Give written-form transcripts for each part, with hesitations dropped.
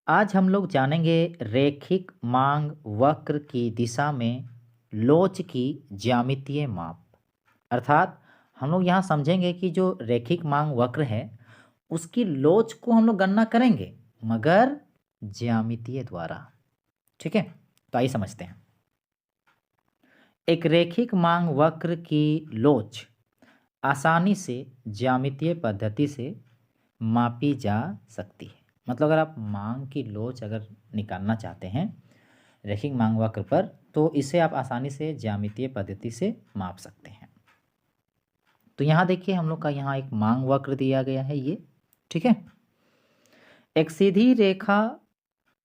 आज हम लोग जानेंगे रैखिक मांग वक्र की दिशा में लोच की ज्यामितीय माप। अर्थात हम लोग यहाँ समझेंगे कि जो रैखिक मांग वक्र है उसकी लोच को हम लोग गणना करेंगे मगर ज्यामितीय द्वारा। ठीक है, तो आइए समझते हैं। एक रैखिक मांग वक्र की लोच आसानी से ज्यामितीय पद्धति से मापी जा सकती है। मतलब अगर आप मांग की लोच अगर निकालना चाहते हैं रैखिक मांग वक्र पर, तो इसे आप आसानी से ज्यामितीय पद्धति से माप सकते हैं। तो यहाँ देखिए हम लोग का यहाँ एक मांग वक्र दिया गया है ये। ठीक है, एक सीधी रेखा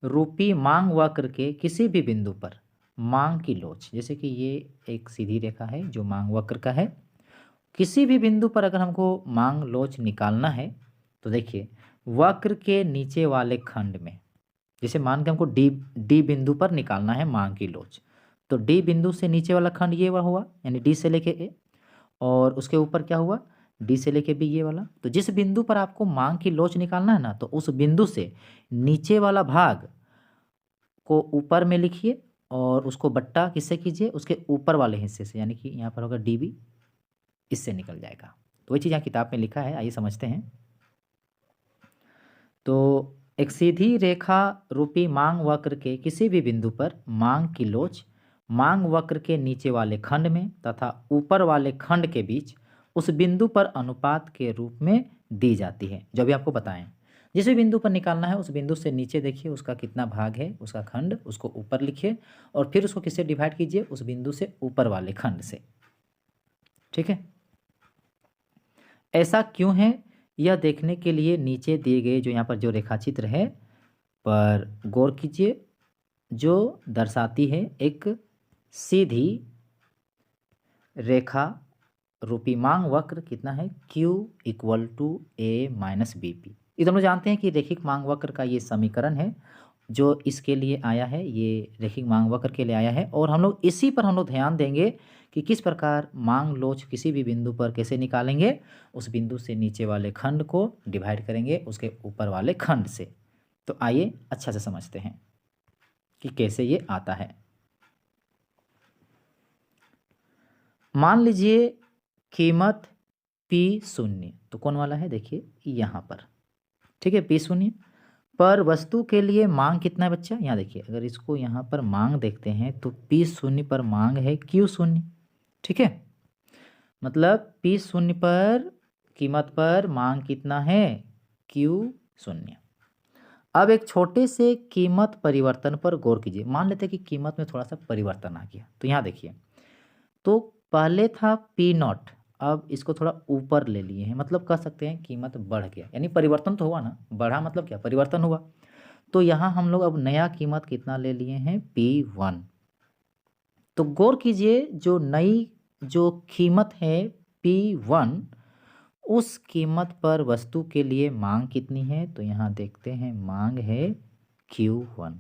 रूपी मांग वक्र के किसी भी बिंदु पर मांग की लोच, जैसे कि ये एक सीधी रेखा है जो मांग वक्र का है, किसी भी बिंदु पर अगर हमको मांग लोच निकालना है तो देखिए वक्र के नीचे वाले खंड में, जैसे मान के हमको डी बिंदु पर निकालना है मांग की लोच, तो डी बिंदु से नीचे वाला खंड ये हुआ यानी डी से लेके ए, और उसके ऊपर क्या हुआ डी से लेके बी ये वाला। तो जिस बिंदु पर आपको मांग की लोच निकालना है ना, तो उस बिंदु से नीचे वाला भाग को ऊपर में लिखिए और उसको बट्टा किससे कीजिए, उसके ऊपर वाले हिस्से से, यानी कि यहाँ पर होगा डी बी, इससे निकल जाएगा। तो वही चीज़ यहाँ किताब में लिखा है, आइए समझते हैं। तो एक सीधी रेखा रूपी मांग वक्र के किसी भी बिंदु पर मांग की लोच मांग वक्र के नीचे वाले खंड में तथा ऊपर वाले खंड के बीच उस बिंदु पर अनुपात के रूप में दी जाती है, जो भी आपको बताएं। जिस भी बिंदु पर निकालना है उस बिंदु से नीचे देखिए उसका कितना भाग है, उसका खंड, उसको ऊपर लिखिए और फिर उसको किससे डिवाइड कीजिए, उस बिंदु से ऊपर वाले खंड से। ठीक है, ऐसा क्यों है यह देखने के लिए नीचे दिए गए जो यहाँ पर जो रेखाचित्र है पर गौर कीजिए, जो दर्शाती है एक सीधी रेखा रूपी मांग वक्र कितना है Q equal to A minus B P. ये तो हम लोग जानते हैं कि रैखिक मांग वक्र का ये समीकरण है जो इसके लिए आया है, ये रैखिक मांग वक्र के लिए आया है। और हम लोग इसी पर हम लोग ध्यान देंगे कि किस प्रकार मांग लोच किसी भी बिंदु पर कैसे निकालेंगे, उस बिंदु से नीचे वाले खंड को डिवाइड करेंगे उसके ऊपर वाले खंड से। तो आइए अच्छा से समझते हैं कि कैसे ये आता है। मान लीजिए कीमत P0, तो कौन वाला है देखिए यहाँ पर। ठीक है, P0 पर वस्तु के लिए मांग कितना है बच्चा, यहाँ देखिए अगर इसको यहाँ पर मांग देखते हैं तो P0 पर मांग है Q0। ठीक है, मतलब P0 पर कीमत पर मांग कितना है Q0। अब एक छोटे से कीमत परिवर्तन पर गौर कीजिए। मान लेते हैं कि कीमत में थोड़ा सा परिवर्तन आ गया, तो यहाँ देखिए तो पहले था P0, अब इसको थोड़ा ऊपर ले लिए हैं, मतलब कह सकते हैं कीमत बढ़ गया, यानी परिवर्तन तो हुआ ना, बढ़ा मतलब क्या परिवर्तन हुआ। तो यहाँ हम लोग अब नया कीमत कितना ले लिए हैं P1। तो गौर कीजिए जो नई जो कीमत है P1 उस कीमत पर वस्तु के लिए मांग कितनी है, तो यहाँ देखते हैं मांग है Q1।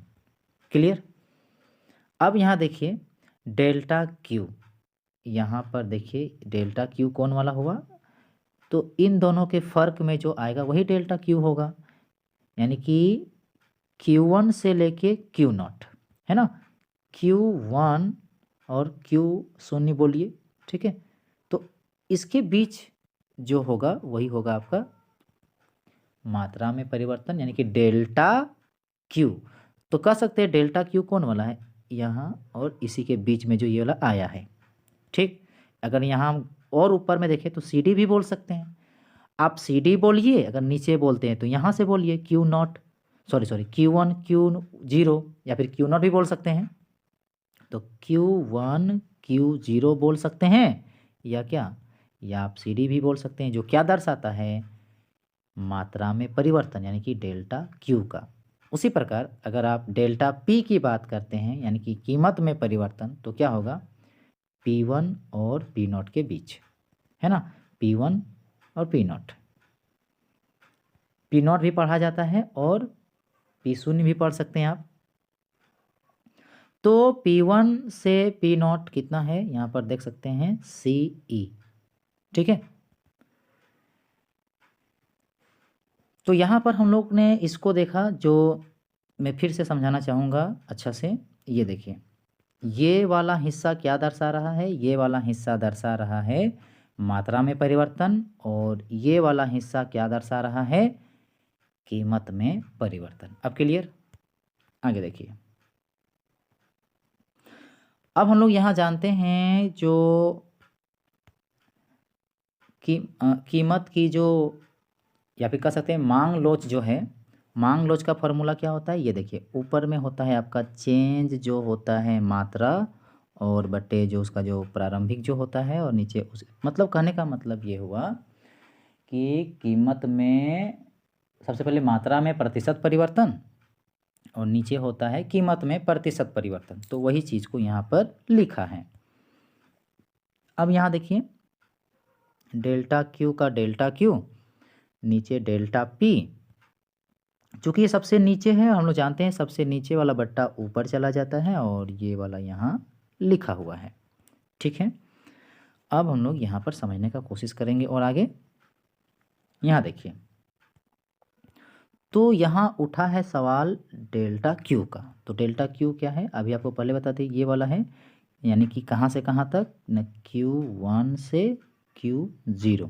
क्लियर। अब यहाँ देखिए डेल्टा Q, यहाँ पर देखिए डेल्टा Q कौन वाला हुआ, तो इन दोनों के फर्क में जो आएगा वही डेल्टा Q होगा, यानी कि Q1 से लेके Q0 है ना, Q1 और Q0 बोलिए। ठीक है, तो इसके बीच जो होगा वही होगा आपका मात्रा में परिवर्तन, यानी कि डेल्टा Q। तो कह सकते हैं डेल्टा Q कौन वाला है यहाँ और इसी के बीच में जो ये वाला आया है। ठीक, अगर यहाँ हम और ऊपर में देखें तो CD भी बोल सकते हैं। आप CD बोलिए, अगर नीचे बोलते हैं तो यहाँ से बोलिए Q0, सॉरी Q1 Q0, या फिर Q0 भी बोल सकते हैं। तो Q1 Q0 बोल सकते हैं या क्या, या आप CD भी बोल सकते हैं, जो क्या दर्शाता है मात्रा में परिवर्तन, यानी कि डेल्टा Q का। उसी प्रकार अगर आप डेल्टा P की बात करते हैं यानी कि कीमत में परिवर्तन, तो क्या होगा P1 और P0 के बीच, है ना, P1 और P0। P0 भी पढ़ा जाता है और P0 भी पढ़ सकते हैं आप। तो P1 से P0 कितना है यहाँ पर देख सकते हैं CE। ठीक है, तो यहाँ पर हम लोग ने इसको देखा जो मैं फिर से समझाना चाहूँगा अच्छा से। ये देखिए, ये वाला हिस्सा क्या दर्शा रहा है, ये वाला हिस्सा दर्शा रहा है मात्रा में परिवर्तन, और ये वाला हिस्सा क्या दर्शा रहा है, कीमत में परिवर्तन। अब क्लियर? आगे देखिए, अब हम लोग यहाँ जानते हैं जो कीमत की जो, या फिर कह सकते हैं मांग लोच जो है, मांग लोच का फॉर्मूला क्या होता है, ये देखिए ऊपर में होता है आपका चेंज जो होता है मात्रा और बटे जो उसका जो प्रारंभिक जो होता है, और नीचे उस, मतलब कहने का मतलब ये हुआ कि कीमत में सबसे पहले मात्रा में प्रतिशत परिवर्तन और नीचे होता है कीमत में प्रतिशत परिवर्तन। तो वही चीज़ को यहाँ पर लिखा है। अब यहाँ देखिए, डेल्टा क्यू का डेल्टा क्यू, नीचे डेल्टा पी, चूँकि ये सबसे नीचे है, हम लोग जानते हैं सबसे नीचे वाला बट्टा ऊपर चला जाता है और ये वाला यहाँ लिखा हुआ है। ठीक है, अब हम लोग यहाँ पर समझने का कोशिश करेंगे और आगे यहाँ देखिए, तो यहाँ उठा है सवाल डेल्टा क्यू का। तो डेल्टा क्यू क्या है, अभी आपको पहले बता दें, ये वाला है, यानी कि कहाँ से कहाँ तक न, Q1 से Q0।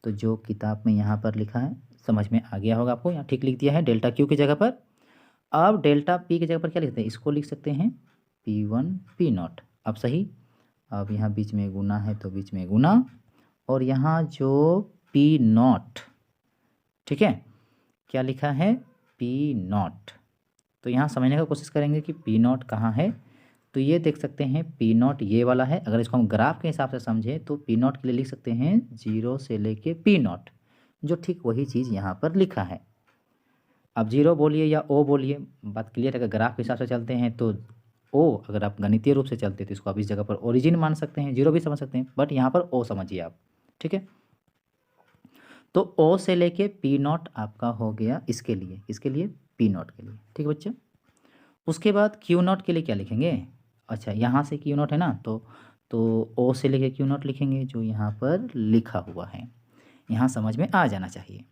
तो जो किताब में यहाँ पर लिखा है समझ में आ गया होगा आपको, यहाँ ठीक लिख दिया है डेल्टा क्यू की जगह पर। अब डेल्टा पी की जगह पर क्या लिखते हैं, इसको लिख सकते हैं P1 P0। अब सही, अब यहाँ बीच में गुना है तो बीच में गुना, और यहाँ जो P0, ठीक है, क्या लिखा है P0। तो यहाँ समझने का कोशिश करेंगे कि P0 कहाँ है। तो ये देख सकते हैं P0 ये वाला है। अगर इसको हम ग्राफ के हिसाब से समझें तो P0 के लिए लिख सकते हैं 0 से लेके P0, जो ठीक वही चीज़ यहाँ पर लिखा है। अब 0 बोलिए या O बोलिए, बात क्लियर है। अगर ग्राफ के हिसाब से चलते हैं तो O, अगर आप गणितीय रूप से चलते तो इसको आप इस जगह पर ओरिजिन मान सकते हैं, 0 भी समझ सकते हैं, बट यहाँ पर O समझिए आप। ठीक है, तो O से लेके P0 आपका हो गया इसके लिए, इसके लिए P0 के लिए। ठीक है बच्चा, उसके बाद Q0 के लिए क्या लिखेंगे, अच्छा यहाँ से Q0 है ना, तो O से लेके Q0 लिखेंगे जो यहाँ पर लिखा हुआ है। यहाँ समझ में आ जाना चाहिए।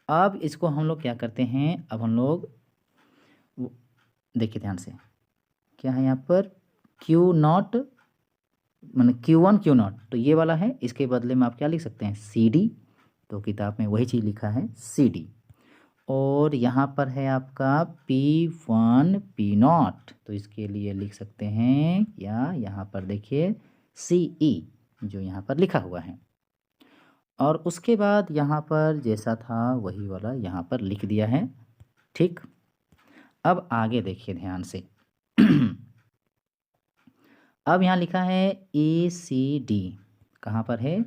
अब इसको हम लोग क्या करते हैं, अब हम लोग देखिए ध्यान से, क्या है यहाँ पर Q0 माने Q1 Q0, तो ये वाला है, इसके बदले में आप क्या लिख सकते हैं CD। तो किताब में वही चीज़ लिखा है CD। और यहाँ पर है आपका P1 P0, तो इसके लिए लिख सकते हैं या यहाँ पर देखिए CE जो यहाँ पर लिखा हुआ है। और उसके बाद यहाँ पर जैसा था वही वाला यहाँ पर लिख दिया है। ठीक, अब आगे देखिए ध्यान से अब यहाँ लिखा है ECD, कहाँ पर है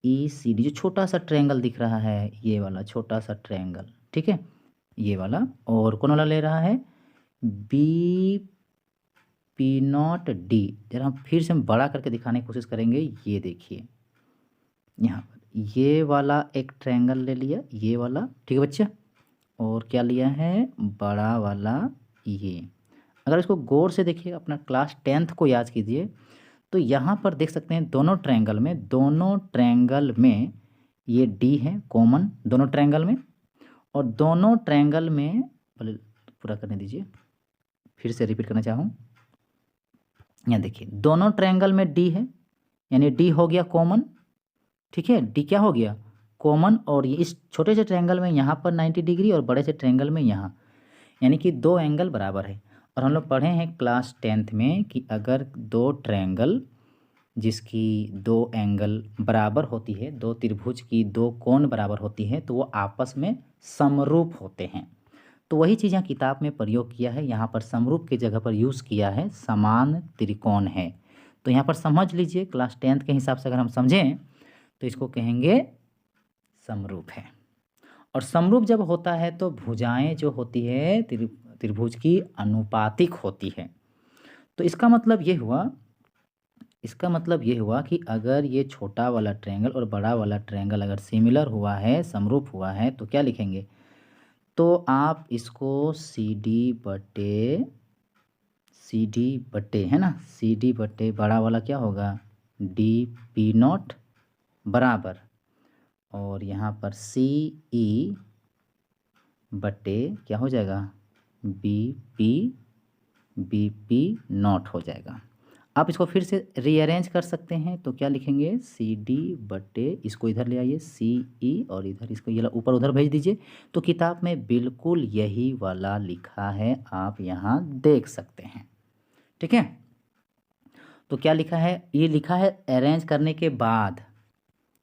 ECD, जो छोटा सा ट्रायंगल दिख रहा है, ये वाला छोटा सा ट्रायंगल, ठीक है, ये वाला। और कौन वाला ले रहा है BP0D। जरा हम फिर से हम बड़ा करके दिखाने की कोशिश करेंगे। ये देखिए यहाँ पर ये वाला एक ट्रायंगल ले लिया, ये वाला, ठीक है बच्चा, और क्या लिया है बड़ा वाला ये। अगर इसको गौर से देखिए, अपना क्लास 10th को याद कीजिए, तो यहाँ पर देख सकते हैं दोनों ट्रायंगल में ये D है कॉमन दोनों ट्रायंगल में, और दोनों ट्रायंगल में, पहले पूरा करने दीजिए, फिर से रिपीट करना चाहूँ। यहाँ देखिए दोनों ट्रायंगल में D है, यानी D हो गया कॉमन, ठीक है, D क्या हो गया कॉमन। और ये इस छोटे से ट्रायंगल में यहाँ पर 90 डिग्री और बड़े से ट्रायंगल में यहाँ, यानी कि दो एंगल बराबर है। और हम लोग पढ़े हैं क्लास 10th में कि अगर दो ट्रायंगल जिसकी दो एंगल बराबर होती है, दो त्रिभुज की दो कोण बराबर होती है, तो वो आपस में समरूप होते हैं। तो वही चीज़ यहाँ किताब में प्रयोग किया है, यहाँ पर समरूप की जगह पर यूज़ किया है समान त्रिकोण है। तो यहाँ पर समझ लीजिए, क्लास 10th के हिसाब से अगर हम समझें तो इसको कहेंगे समरूप है। और समरूप जब होता है तो भुजाएं जो होती है त्रिभुज की अनुपातिक होती है। तो इसका मतलब ये हुआ कि अगर ये छोटा वाला ट्रायंगल और बड़ा वाला ट्रायंगल अगर सिमिलर हुआ है, समरूप हुआ है, तो क्या लिखेंगे, तो आप इसको CD बटे है ना, CD बटे बड़ा वाला क्या होगा DP0 बराबर, और यहाँ पर CE बटे क्या हो जाएगा बी पी नॉट हो जाएगा। आप इसको फिर से रीअरेंज कर सकते हैं, तो क्या लिखेंगे, सी डी बटे, इसको इधर ले आइए सी ई, और इधर इसको ये ऊपर उधर भेज दीजिए। तो किताब में बिल्कुल यही वाला लिखा है, आप यहाँ देख सकते हैं। ठीक है, तो क्या लिखा है, ये लिखा है अरेंज करने के बाद।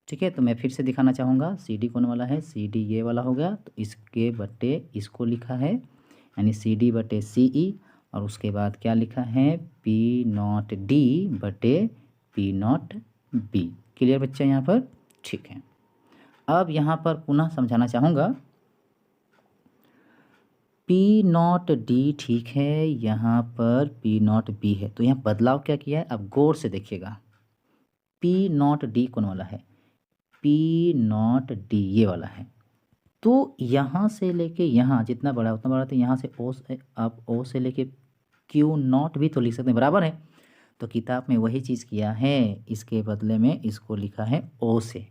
ठीक है, तो मैं फिर से दिखाना चाहूँगा, सी डी कौन वाला है, सी डी ये वाला हो गया, तो इसके बटे इसको लिखा है, यानी सी डी बटे सी ई, और उसके बाद क्या लिखा है, पी नॉट डी बटे पी नॉट बी। क्लियर बच्चा यहाँ पर? ठीक है, अब यहाँ पर पुनः समझाना चाहूँगा, पी नॉट डी ठीक है, यहाँ पर पी नॉट बी है, तो यहाँ बदलाव क्या किया है, अब गौर से देखिएगा। पी नॉट डी कौन वाला है, पी नॉट डी ये वाला है। तो यहाँ से लेके यहाँ जितना बड़ा उतना बड़ा, तो यहाँ से ओ से आप ओ से लेके क्यू नॉट भी तो लिख सकते हैं, बराबर है। तो किताब में वही चीज़ किया है, इसके बदले में इसको लिखा है ओ से,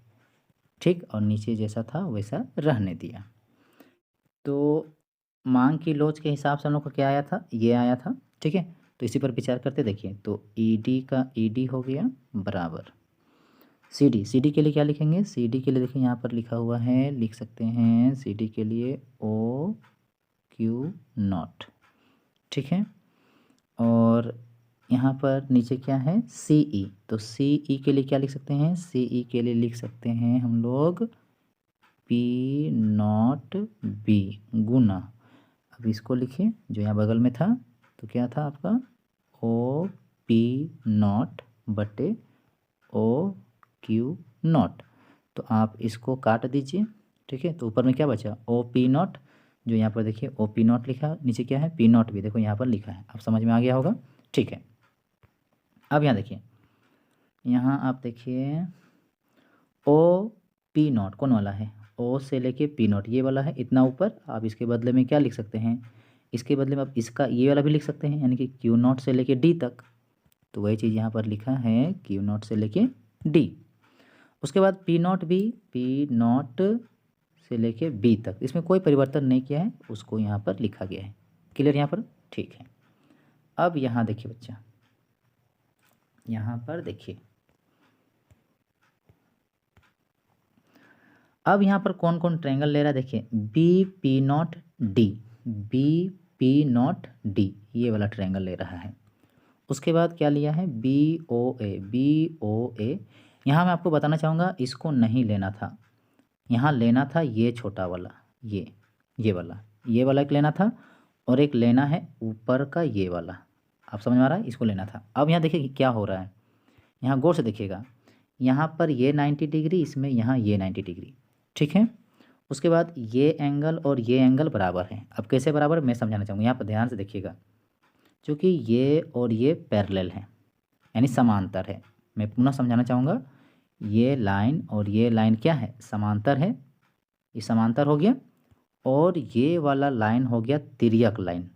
ठीक, और नीचे जैसा था वैसा रहने दिया। तो मांग की लोच के हिसाब से हम लोग को क्या आया था, ये आया था। ठीक है, तो इसी पर विचार करते देखिए, तो ई डी का ई डी हो गया बराबर सी डी के लिए क्या लिखेंगे, सी डी के लिए देखिए यहाँ पर लिखा हुआ है, लिख सकते हैं सी डी के लिए ओ क्यू नॉट। ठीक है, और यहाँ पर नीचे क्या है, सी ई, तो सी ई के लिए क्या लिख सकते हैं, सी ई के लिए लिख सकते हैं हम लोग पी नॉट बी गुना, अब इसको लिखिए जो यहाँ बगल में था, तो क्या था आपका ओ पी नॉट बटे ओ क्यू नॉट, तो आप इसको काट दीजिए। ठीक है, तो ऊपर में क्या बचा, ओ पी नॉट, जो यहाँ पर देखिए ओ पी नॉट लिखा, नीचे क्या है पी नॉट भी, देखो यहाँ पर लिखा है, आप समझ में आ गया होगा। ठीक है, अब यहाँ देखिए, यहाँ आप देखिए ओ पी नॉट कौन वाला है, ओ से लेके पी नॉट ये वाला है, इतना ऊपर, आप इसके बदले में क्या लिख सकते हैं, इसके बदले में आप इसका ये वाला भी लिख सकते हैं, यानी कि क्यू नॉट से लेके डी तक। तो वही चीज़ यहाँ पर लिखा है, क्यू नॉट से लेके डी। उसके बाद P not be, P not से लेके बी तक, इसमें कोई परिवर्तन नहीं किया है, उसको यहाँ पर लिखा गया है। क्लियर यहाँ पर? ठीक है, अब यहाँ देखिए बच्चा, यहाँ पर देखिए, अब यहाँ पर कौन कौन ट्रायंगल ले रहा है, देखिए B P not D, B P not D ये वाला ट्रायंगल ले रहा है। उसके बाद क्या लिया है, बी ओ ए, बी ओ ए, यहाँ मैं आपको बताना चाहूँगा इसको नहीं लेना था, यहाँ लेना था ये छोटा वाला, ये वाला एक लेना था, और एक लेना है ऊपर का ये वाला, आप समझ में आ रहा है, इसको लेना था। अब यहाँ देखिए कि क्या हो रहा है, यहाँ गौर से देखिएगा, यहाँ पर ये 90 डिग्री, इसमें यहाँ ये 90 डिग्री। ठीक है, उसके बाद ये एंगल और ये एंगल बराबर हैं। अब कैसे बराबर मैं समझाना चाहूँगा, यहाँ पर ध्यान से देखिएगा, क्योंकि ये और ये पैरेलल हैं, यानी समांतर है। मैं पुनः समझाना चाहूँगा, ये लाइन और ये लाइन क्या है, समांतर है, ये समांतर हो गया, और ये वाला लाइन हो गया तिर्यक लाइन,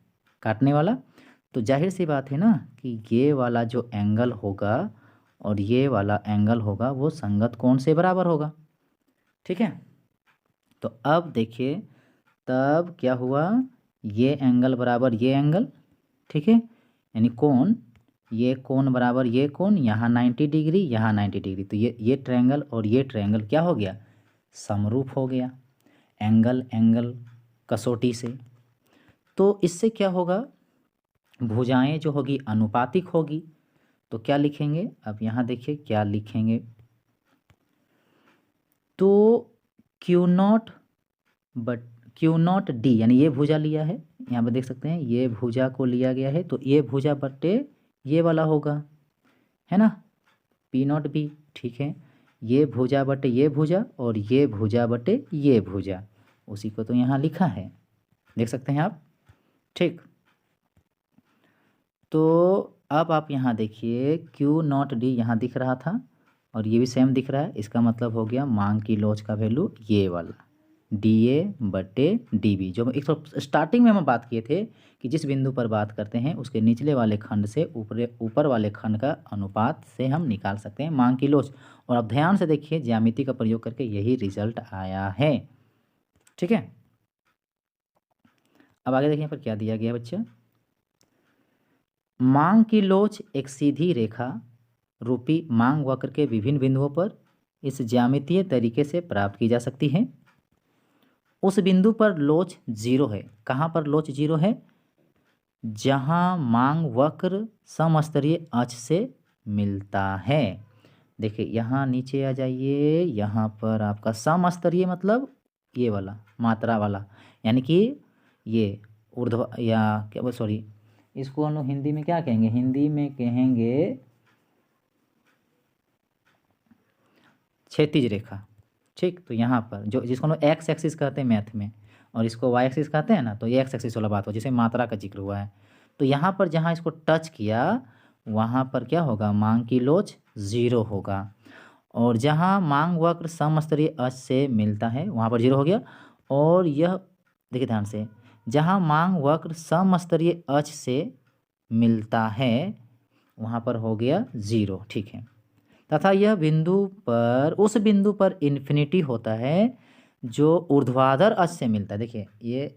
काटने वाला। तो जाहिर सी बात है ना कि ये वाला जो एंगल होगा और ये वाला एंगल होगा वो संगत कोण से बराबर होगा। ठीक है, तो अब देखिए तब क्या हुआ, ये एंगल बराबर ये एंगल, ठीक है, यानी कोण, ये कोण बराबर ये कोण, यहाँ 90 डिग्री यहाँ 90 डिग्री, तो ये ट्रायंगल और ये ट्रायंगल क्या हो गया, समरूप हो गया एंगल कसौटी से। तो इससे क्या होगा, भुजाएं जो होगी अनुपातिक होगी। तो क्या लिखेंगे, अब यहाँ देखिए क्या लिखेंगे, तो क्यू नॉट डी, यानी ये भुजा लिया है, यहाँ पर देख सकते हैं ये भुजा को लिया गया है, तो ये भुजा बटे ये वाला होगा, है ना, पी नॉट बी। ठीक है, ये भुजा बटे ये भुजा, और ये भुजा बटे ये भुजा, उसी को तो यहाँ लिखा है, देख सकते हैं आप। ठीक, तो अब आप यहाँ देखिए क्यू नॉट डी यहाँ दिख रहा था, और ये भी सेम दिख रहा है, इसका मतलब हो गया मांग की लोच का वैल्यू ये वाला डी ए बटे डी बी, जो एक स्टार्टिंग में हम बात किए थे कि जिस बिंदु पर बात करते हैं उसके निचले वाले खंड से ऊपर वाले खंड का अनुपात से हम निकाल सकते हैं मांग की लोच। और अब ध्यान से देखिए, ज्यामिति का प्रयोग करके यही रिजल्ट आया है। ठीक है, अब आगे देखिए यहाँ पर क्या दिया गया बच्चा, मांग की लोच एक सीधी रेखा रूपी मांग वक्र के विभिन्न बिंदुओं पर इस ज्यामितीय तरीके से प्राप्त की जा सकती है। उस बिंदु पर लोच 0 है। कहाँ पर लोच 0 है? जहाँ मांग वक्र समस्तरीय अक्ष से मिलता है। देखिए यहाँ नीचे आ जाइए, यहाँ पर आपका समस्तरीय मतलब ये वाला मात्रा वाला, यानी कि ये ऊर्ध्व या क्या सॉरी, इसको हम लोग हिंदी में क्या कहेंगे? हिंदी में कहेंगे क्षैतिज रेखा। ठीक, तो यहाँ पर जो जिसको हम लोग एक्स एक्सिस कहते हैं मैथ में, और इसको वाई एक्सिस कहते हैं ना, तो ये एक्स एक्सिस वाला बात हो, जैसे मात्रा का जिक्र हुआ है। तो यहाँ पर जहाँ इसको टच किया वहाँ पर क्या होगा? मांग की लोच 0 होगा। और जहाँ मांग वक्र समस्तरीय अक्ष से मिलता है वहाँ पर 0 हो गया। और यह देखिए ध्यान से, जहाँ मांग वक्र समस्तरीय अक्ष से मिलता है वहाँ पर हो गया 0। ठीक है, तथा यह बिंदु पर उस बिंदु पर इन्फिनिटी होता है जो ऊर्ध्वाधर अक्ष से मिलता है। देखिए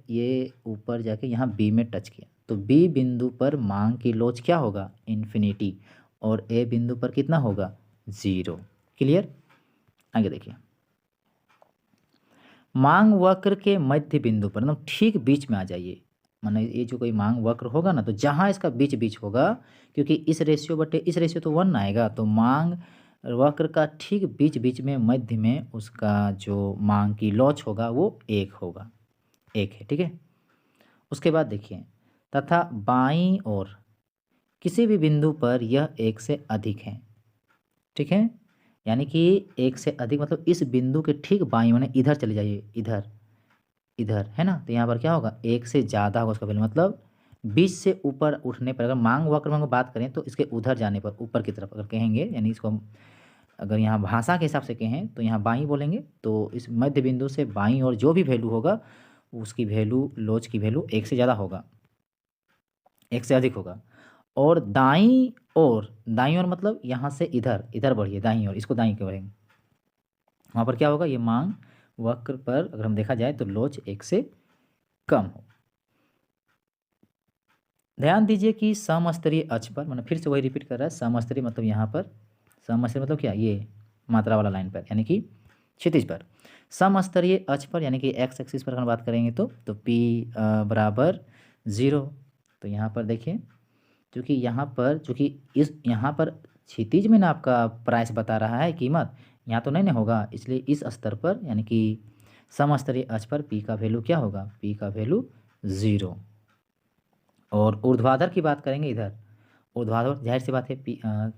ये ऊपर जाके यहाँ बी में टच किया, तो बी बिंदु पर मांग की लोच क्या होगा? इन्फिनिटी। और ए बिंदु पर कितना होगा? 0। क्लियर? आगे देखिए, मांग वक्र के मध्य बिंदु पर, मतलब ठीक बीच में आ जाइए। माने ये जो कोई मांग वक्र होगा ना, तो जहाँ इसका बीच बीच होगा, क्योंकि इस रेशियो बटे इस रेशियो तो 1 आएगा, तो मांग वक्र का ठीक बीच बीच में मध्य में उसका जो मांग की लोच होगा वो 1 होगा, 1 है। ठीक है, उसके बाद देखिए, तथा बाईं ओर किसी भी बिंदु पर यह 1 से अधिक है। ठीक है, यानी कि 1 से अधिक मतलब इस बिंदु के ठीक बाईं ओर, इधर चले जाइए, इधर इधर है ना, तो यहाँ पर क्या होगा? 1 से ज़्यादा होगा उसका वैल्यू, मतलब 20 से ऊपर उठने पर, अगर मांग वक्र में हम बात करें तो इसके उधर जाने पर, ऊपर की तरफ अगर कहेंगे, यानी इसको हम अगर यहाँ भाषा के हिसाब से कहें तो यहाँ बाईं बोलेंगे, तो इस मध्य बिंदु से बाईं और जो भी वैल्यू होगा उसकी वैल्यू, लोच की वैल्यू 1 से ज़्यादा होगा, 1 से अधिक होगा। और दाईं ओर मतलब यहाँ से इधर इधर बढ़िए, दाईं ओर, इसको दाईं के बढ़ेंगे, वहाँ पर क्या होगा? ये मांग वक्र पर अगर हम देखा जाए तो लोच 1 से कम हो। ध्यान दीजिए कि समस्तरीय अक्ष पर, मैंने फिर से वही रिपीट कर रहा है, समस्तरीय मतलब यहाँ पर, समस्तरीय मतलब क्या? ये मात्रा वाला लाइन पर, यानी कि क्षितिज पर। समस्तरीय अक्ष पर यानी कि एक्स एक्सिस पर अगर बात करेंगे तो P बराबर 0। तो यहाँ पर देखिए, क्योंकि यहाँ पर चूँकि इस यहाँ पर क्षितिज में ना आपका प्राइस बता रहा है कीमत, यहाँ तो नहीं ना होगा, इसलिए इस स्तर पर यानी कि समस्तरीय अक्ष पर P का वैल्यू क्या होगा? P का वैल्यू 0। और ऊर्ध्वाधर की बात करेंगे, इधर ऊर्ध्वाधर जाहिर सी बात है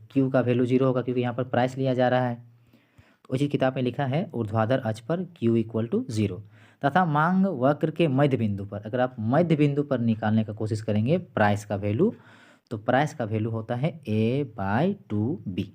Q का वैल्यू 0 होगा, क्योंकि यहाँ पर प्राइस लिया जा रहा है। तो उसी किताब में लिखा है ऊर्ध्वाधर अक्ष पर Q = 0, तथा मांग वक्र के मध्य बिंदु पर, अगर आप मध्य बिंदु पर निकालने का कोशिश करेंगे प्राइस का वैल्यू, तो प्राइस का वैल्यू होता है A/2B।